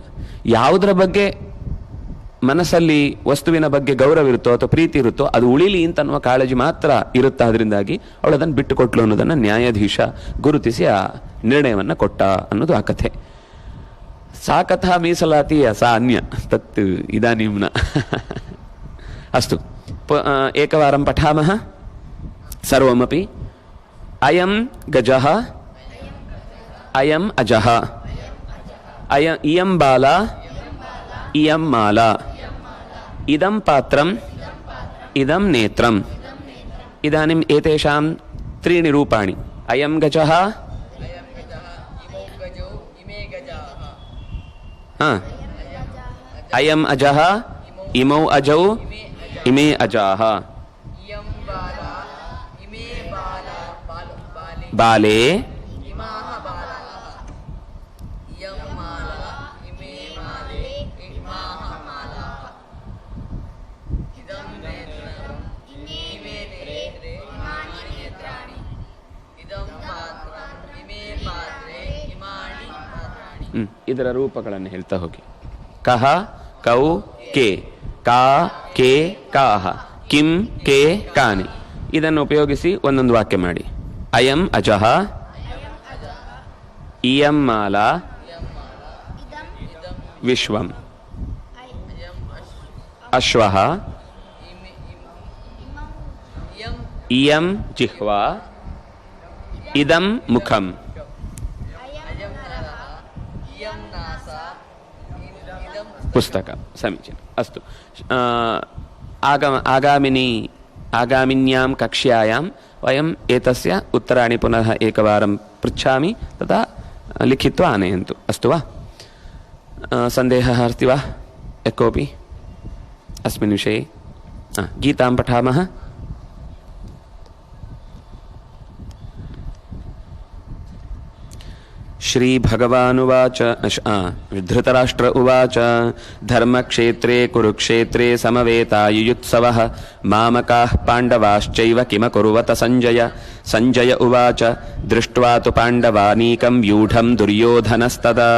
ಯಾವುದರ ಬಗ್ಗೆ ಮನಸ್ಸಲ್ಲಿ ವಸ್ತುವಿನ ಬಗ್ಗೆ ಗೌರವ ಇರುತ್ತೋ ಅಥವಾ ಪ್ರೀತಿ ಇರುತ್ತೋ ಅದು ಉಳಿಲಿ ಅಂತನ್ನುವ ಕಾಳಜಿ ಮಾತ್ರ ಇರುತ್ತೆ. ಅದರಿಂದಾಗಿ ಅವಳು ಅದನ್ನು ಬಿಟ್ಟುಕೊಟ್ಲು ಅನ್ನೋದನ್ನು ನ್ಯಾಯಾಧೀಶ ಗುರುತಿಸಿ ಆ ನಿರ್ಣಯವನ್ನು ಕೊಟ್ಟ ಅನ್ನೋದು ಆ ಕಥೆ. ಸಾ ಕಥಾ ಮೀಸಲಾತಿಯ ಸಾ ಅನ್ಯ ತತ್ ಇದಾನಿಂನ ಅಸ್ತು ಏಕವಾರಂ ಪಠಾಮಃ ಸರ್ವಮಪಿ. ಅಯಂ ಗಜಃ ಅಯಂ ಅಜಃ ಇಯಂ ಬಾಲ ಇಯಂ ಮಾಲಾ ಇದಂ ಪಾತ್ರಂ ಇದಂ ನೇತ್ರಂ. ಇದಾನಿಂ ಏತೇಷಾಂ ತ್ರೀಣಿ ರೂಪಾಣಿ. ಅಯಂ ಗಜಃ ಅಯಂ ಅಜಃ ಇಮೌ ಅಜೌ ಇಮೇ ಅಜಾಃ ಬಾಲೇ ಇದರ ರೂಪಗಳನ್ನು ಹೇಳ್ತಾ ಹೋಗಿ. ಕಹ ಕೌ ಕೆ ಕಾ ಕೆ ಕಾಹ ಕಿಂ ಕೆ ಕಾನಿ. ಇದನ್ನು ಉಪಯೋಗಿಸಿ ಒಂದೊಂದು ವಾಕ್ಯ ಮಾಡಿ. ಅಯಂ ಅಜಃ ಇಯಂ ಮಾಲಾ ವಿಶ್ವಂ ಅಶ್ವಃ ಇಯಂ ಜಿಹ್ವಾ ಇದಂ ಮುಖಂ. ಪುಸ್ತಕ ಸಮೀಚೀನ ಅಸ್ತು. आगामिन्यां कक्ष्यायां वयम् एतस्य उत्तराणि पुनः एकवारं पृच्छामि, तदा लिखित्वा आनयन्तु. अस्तु वा? सन्देहः अस्ति वा यः कोऽपि अस्मिन् विषये? गीतां पठामः. श्रीभगवानुवाच धृतराष्ट्र उवाच धर्मक्षेत्रे कुरुक्षेत्रे समवेतायुयुत्सवः मामकाः पाण्डवाश्चैव किमकुर्वत संजय. संजय उवाच दृष्ट्वा तु पाण्डवानीकं व्यूढं दुर्योधनस्तदा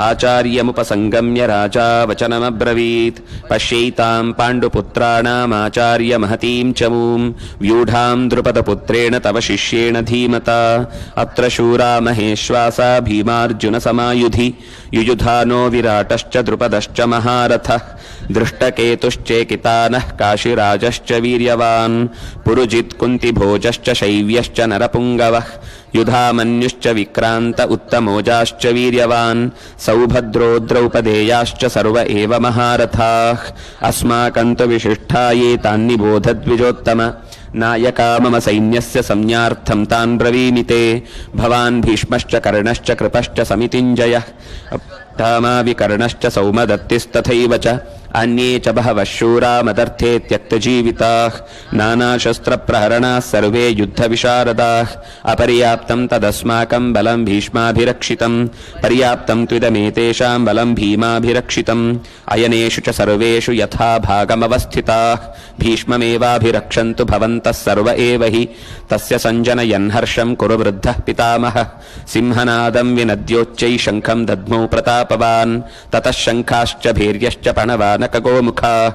आचार्यमुपसंगम्य राजा वचनमब्रवीत् पश्यैतां पाण्डुपुत्राणामाचार्यमहतीं चमूं व्यूढां द्रुपदपुत्रेण तव शिष्येण धीमता अत्र शूरा महेश्वासा भीमार्जुनसमायुधि युयुधानो विराटश्च द्रुपदश्च महारथः दृष्टकेतुश्चेकितानः काशीराजश्च वीर्यवान् पुरुजित् कुन्तिभोजश्च शैव्यश्च नरपुङ्गवः युधामन्युश्च विक्रान्त उत्तमोजाश्च वीर्यवान् सौभद्रो द्रौपदेयाश्च सर्व एव महारथाः अस्माकं तु विशिष्टा ये तान्निबोधद्विजोत्तम नायका मम सैन्यस्य संज्ञार्थं तान् ब्रवीमि ते भवान् भीष्मश्च कर्णश्च कृपश्च समितिञ्जयः विकर्णश्च सौमदत्तिस्तथैव च अन्ये च बहवः शूरा मदर्थे त्यक्तजीविताः नानाशस्त्रप्रहरणाः सर्वे युद्धविशारदाः अपर्याप्तं तदस्माकं बलं भीष्माभिरक्षितं पर्याप्तं त्विदमेतेषां बलं भीमाभिरक्षितम् अयनेषु च सर्वेषु यथा भागमवस्थिताः भीष्ममेवाभिरक्षन्तु भवन्तः सर्व एव हि तस्य सञ्जनयन् हर्षं कुरु वृद्धः पितामहः सिंहनादं विनद्योच्चैः शङ्खं दद्मौ प्रतापवान् ततः शङ्खाश्च भैर्यश्च पणवानकगोमुखाः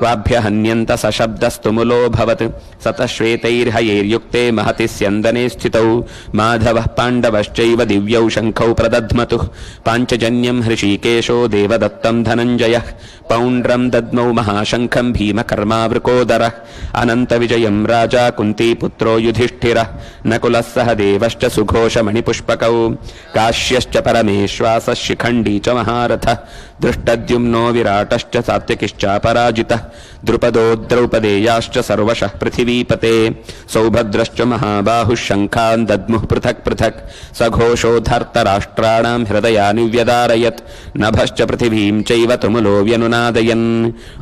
वाभ्यहन्यन्त सशब्दस्तुमुलोऽभवत् सतः श्वेतैर्हयैर्युक्ते महति स्यन्दने स्थितौ माधवः पाण्डवश्चैव दिव्यौ शङ्खौ प्रदध्मतुः पाञ्चजन्यं हृषीकेशो देवदत्तं धनञ्जयः पौण्ड्रं दद्मौ महाशङ्खं भीमकर्मावृकोदरः अनन्तविजयं राजा कुन्तीपुत्रो युधिष्ठिरः नकुलः सह देवश्च सुघोषमणिपुष्पकौ काश्यश्च परमेश्वासः शिखण्डी च महारथः दृष्टद्युम्नो विराटश्च सात्यकिश्चापराजितः द्रुपदो द्रौपदेयाश्च सर्वशः पृथिवीपते सौभद्रश्च महाबाहुः शङ्खान् दद्मुः पृथक् पृथक् सघोषो धर्तराष्ट्राणां हृदयानि व्यदारयत् नभश्च पृथिवीं चैव तुमुलो व्यनुनादयन्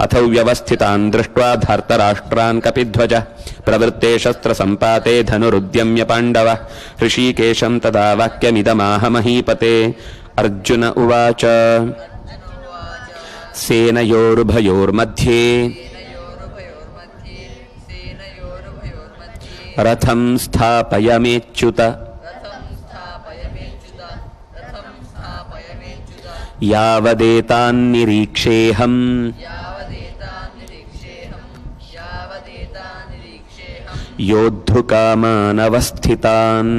अथौ व्यवस्थितान् दृष्ट्वा धर्तराष्ट्रान् कपिध्वजः प्रवृत्ते शस्त्रसम्पाते धनुरुद्यम्य पाण्डवः ऋषिकेशं तदा वाक्यमिदमाह महीपते. अर्जुन उवाच सेनयोरुभयोर्मध्ये रथं स्थापयमेच्युत యావదేతాన్నిరీక్షేహం యోద్ధుకామానవస్థితాన్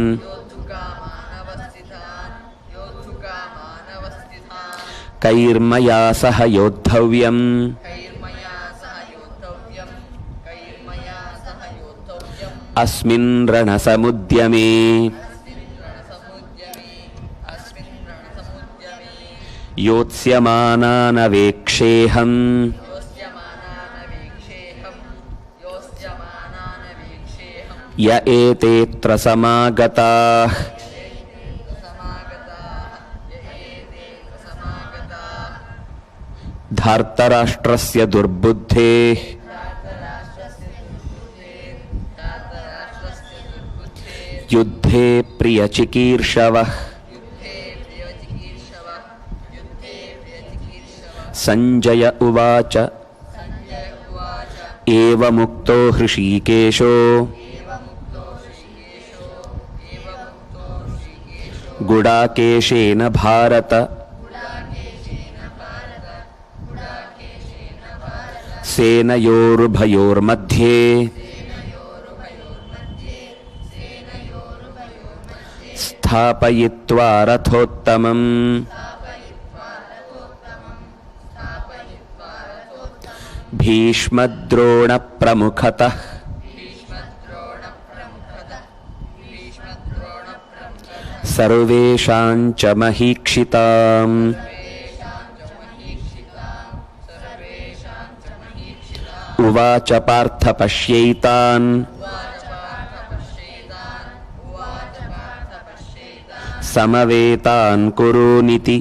కైర్మయా సహ యోద్ధవ్యం అస్మిన్ రణసముద్యమే యోత్స్యమానానవేక్షేహం య ఏతేత్ర సమాగతాః ధార్తరాష్ట్రస్య దుర్బుద్ధేః యుద్ధే ప్రియచికీర్షవః సంజయ ఉవాచ ఏవముక్తో హృషీకేశో గుడాకేశేన భారత సేనయోరుభయోర్मध्ये స్థాపయిత్వా రథోత్తమం భీష్మద్రోణ ప్రముఖతః సర్వేషాం చ మహీక్షితాం ఉవాచ పార్థ పశ్యైతాన్ సమవేతాన్ కురూనితి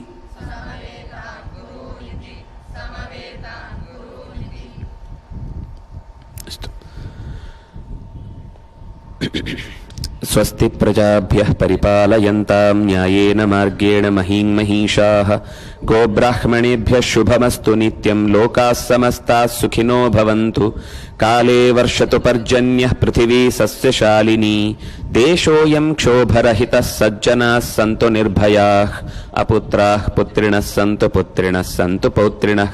స్వస్తి ప్రజాభ్యః పరిపాలయంతాం న్యాయేన మార్గేణ మహీం మహీషాః గోబ్రాహ్మణేభ్యः శుభమస్తు నిత్యం లోకాः సమస్తాः సుఖినో భవంతు కాలే వర్షతు పర్జన్యః పృథివీ సస్యశాలినీ దేశోऽयं క్షోభరహితः సజ్జనాः సంతు నిర్భయాः అపుత్రాः పుత్రిణः సంతు పుత్రిణः సంతు పౌత్రిణः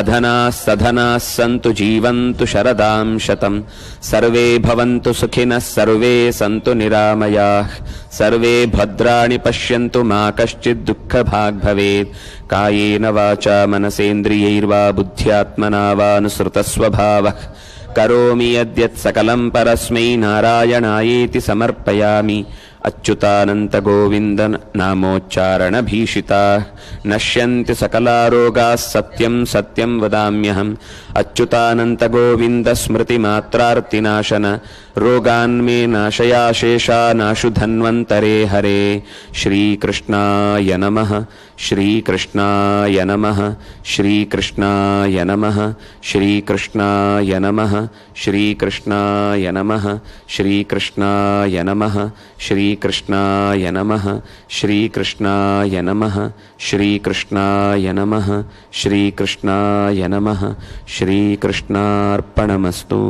అధనాः సధనాः సంతు జీవంతు శరదాం శతం సర్వే భవంతు సుఖినः సర్వే సంతు నిరామయాః సర్వే భద్రాణి పశ్యంతు మా కశ్చిద్ దుఃఖభాగ్ భవేత్ కాయేన వాచా మనసేంద్రియైర్వా బుద్ధ్యాత్మనా వా అనుసృతస్వభావః కరోమి యద్యత్ సకలం పరస్మై నారాయణాయేతి సమర్పయామి అచ్యుతానంత గోవింద నామోచ్చారణ భీషితాః నశ్యంతి సకలారోగాః సత్యం సత్యం వదామ్యహం అచ్యుతానంత గోవింద స్మృతి మాత్రార్తినాశన రోగాన్మే నాశయాశేషానాశు ధన్వంతరే హరే శ్రీకృష్ణాయ నమః శ్రీకృష్ణాయ నమః శ్రీకృష్ణాయ నమః శ్రీకృష్ణాయ నమః శ్రీకృష్ణాయ నమః శ్రీకృష్ణాయ నమః శ్రీకృష్ణాయ నమః శ్రీకృష్ణాయ నమః శ్రీకృష్ణాయ నమః శ్రీకృష్ణాయ నమః శ్రీకృష్ణార్పణమస్తు.